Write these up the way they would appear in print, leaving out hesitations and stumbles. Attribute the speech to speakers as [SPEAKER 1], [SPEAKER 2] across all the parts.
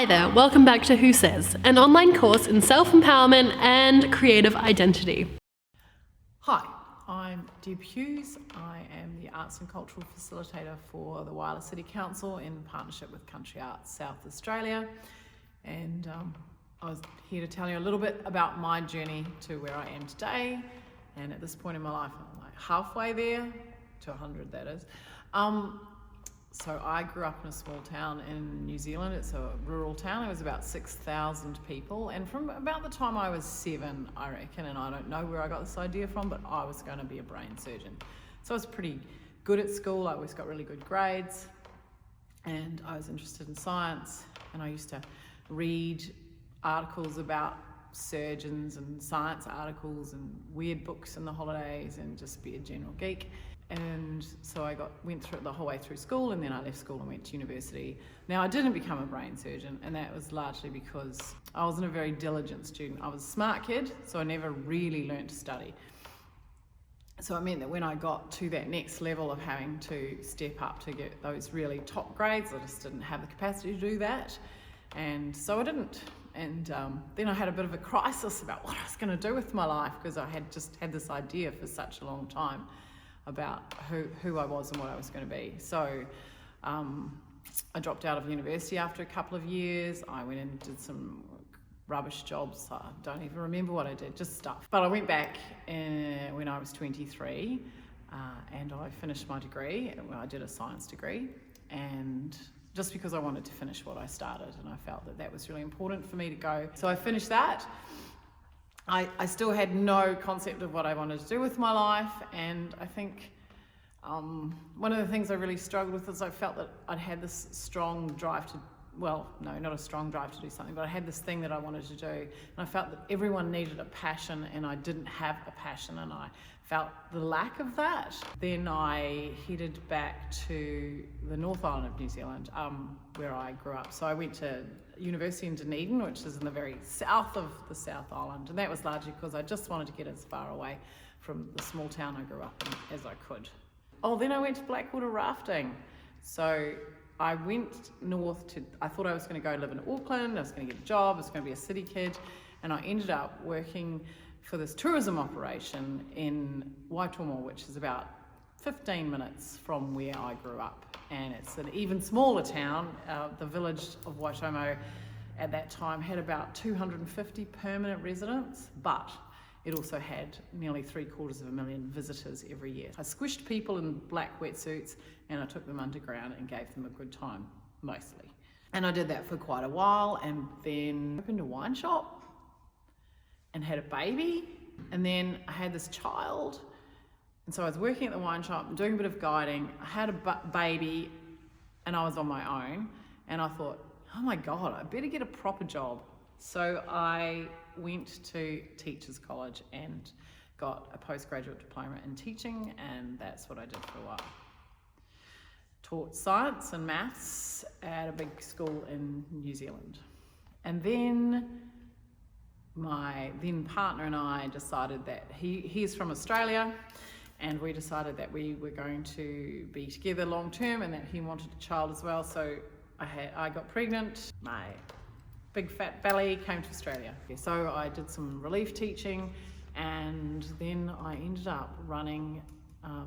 [SPEAKER 1] Hi there, welcome back to Who Says, an online course in self-empowerment and creative identity.
[SPEAKER 2] Hi, I'm Deborah Hughes. I am the Arts and Cultural Facilitator for the Wireless City Council in partnership with Country Arts South Australia. And I was here to tell you a little bit about my journey to where I am today. And at this point in my life, I'm like halfway there, to 100 that is. So I grew up in a small town in New Zealand. It's a rural town. It was about 6,000 people. And from about the time I was 7, I reckon, and I don't know where I got this idea from, but I was going to be a brain surgeon. So I was pretty good at school. I always got really good grades. And I was interested in science. And I used to read articles about surgeons and science articles and weird books in the holidays and just be a general geek. And so I went through it the whole way through school, and then I left school and went to university. Now I didn't become a brain surgeon, and that was largely because I wasn't a very diligent student. I was a smart kid, so I never really learned to study. So it meant that when I got to that next level of having to step up to get those really top grades, I just didn't have the capacity to do that. And so I didn't. And then I had a bit of a crisis about what I was going to do with my life, because I had just had this idea for such a long time about who I was and what I was going to be. So I dropped out of university after a couple of years. I went and did some rubbish jobs. I don't even remember what I did, just stuff. But I went back when I was 23 and I finished my degree. I did a science degree, and just because I wanted to finish what I started, and I felt that that was really important for me to go. So I finished that. I still had no concept of what I wanted to do with my life, and I think one of the things I really struggled with is I felt that I'd had this strong drive to, well, no, not a strong drive to do something, but I had this thing that I wanted to do, and I felt that everyone needed a passion and I didn't have a passion, and I felt the lack of that. Then I headed back to the North Island of New Zealand, where I grew up. So I went to university in Dunedin, which is in the very south of the South Island, and that was largely because I just wanted to get as far away from the small town I grew up in as I could. Oh, then I went to Blackwater rafting. So I went north I thought I was going to go live in Auckland, I was going to get a job, I was going to be a city kid, and I ended up working for this tourism operation in Waitomo, which is about 15 minutes from where I grew up. And it's an even smaller town. The village of Waitomo at that time had about 250 permanent residents, but it also had nearly 750,000 visitors every year. I squished people in black wetsuits and I took them underground and gave them a good time, mostly. And I did that for quite a while, and then opened a wine shop and had a baby, and then I had this child. And so I was working at the wine shop and doing a bit of guiding. I had a baby and I was on my own, and I thought, oh my God, I better get a proper job. So I went to Teachers College and got a postgraduate diploma in teaching, and that's what I did for a while. Taught science and maths at a big school in New Zealand. And then my then partner and I decided that he's from Australia, and we decided that we were going to be together long term and that he wanted a child as well. So I got pregnant, my big fat belly came to Australia. So I did some relief teaching, and then I ended up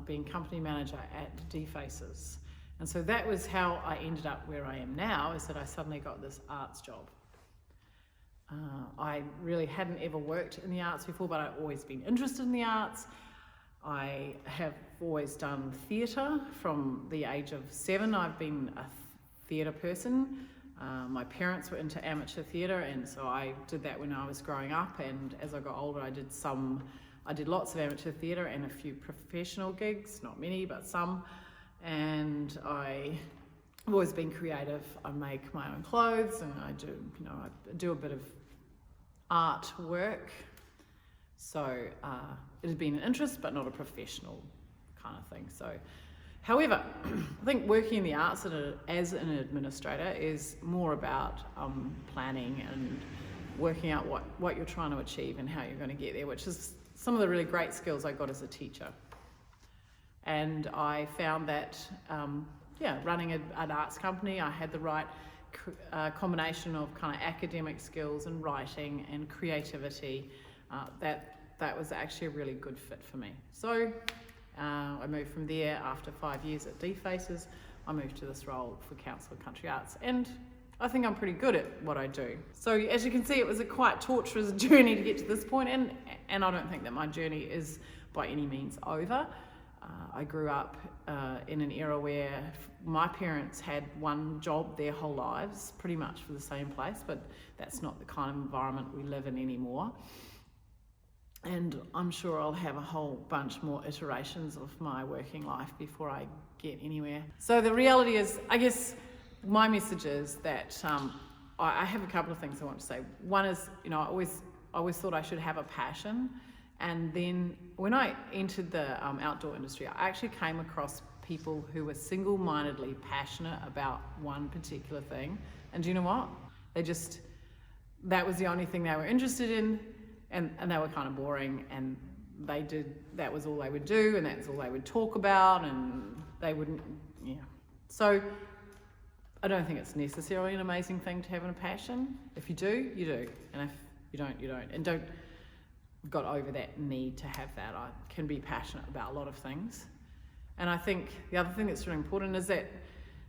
[SPEAKER 2] being company manager at Defaces. And so that was how I ended up where I am now, is that I suddenly got this arts job. I really hadn't ever worked in the arts before, but I'd always been interested in the arts. I have always done theatre. From the age of 7, I've been a theatre person. My parents were into amateur theatre, and so I did that when I was growing up, and as I got older I did lots of amateur theatre and a few professional gigs, not many but some, and I've always been creative. I make my own clothes, and I do a bit of art work. So it had been an interest, but not a professional kind of thing. So, however, I think working in the arts as an administrator is more about planning and working out what you're trying to achieve and how you're going to get there, which is some of the really great skills I got as a teacher. And I found that running an arts company, I had the right combination of kind of academic skills and writing and creativity, that was actually a really good fit for me. So I moved from there after 5 years at D-Faces. I moved to this role for Council of Country Arts, and I think I'm pretty good at what I do. So as you can see, it was a quite torturous journey to get to this point, and I don't think that my journey is by any means over. I grew up in an era where my parents had one job their whole lives, pretty much for the same place, but that's not the kind of environment we live in anymore. And I'm sure I'll have a whole bunch more iterations of my working life before I get anywhere. So the reality is, I guess, my message is that I have a couple of things I want to say. One is, I always thought I should have a passion. And then when I entered the outdoor industry, I actually came across people who were single-mindedly passionate about one particular thing. And do you know what? That was the only thing they were interested in, and they were kind of boring, and that was all they would do, and that's all they would talk about, and they wouldn't, So I don't think it's necessarily an amazing thing to have a passion. If you do, you do. And if you don't, you don't. And don't got over that need to have that. I can be passionate about a lot of things. And I think the other thing that's really important is that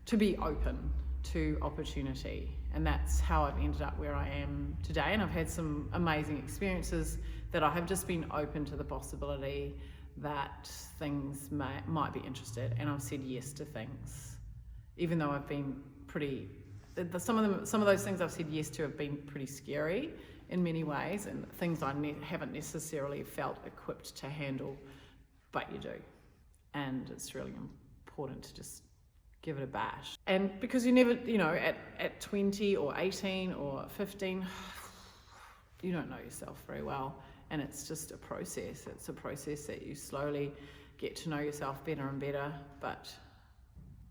[SPEAKER 2] to be open to opportunity. And that's how I've ended up where I am today. And I've had some amazing experiences that I have just been open to the possibility that things might be interested. And I've said yes to things, even though I've been some of those things I've said yes to have been pretty scary in many ways, and things I haven't necessarily felt equipped to handle, but you do. And it's really important to just give it a bash. And because you never, at 20 or 18 or 15, you don't know yourself very well. And it's just a process. It's a process that you slowly get to know yourself better and better, but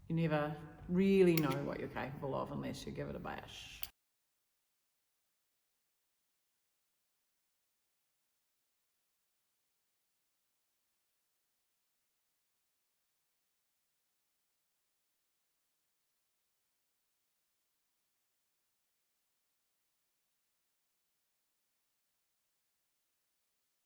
[SPEAKER 2] you never really know what you're capable of unless you give it a bash.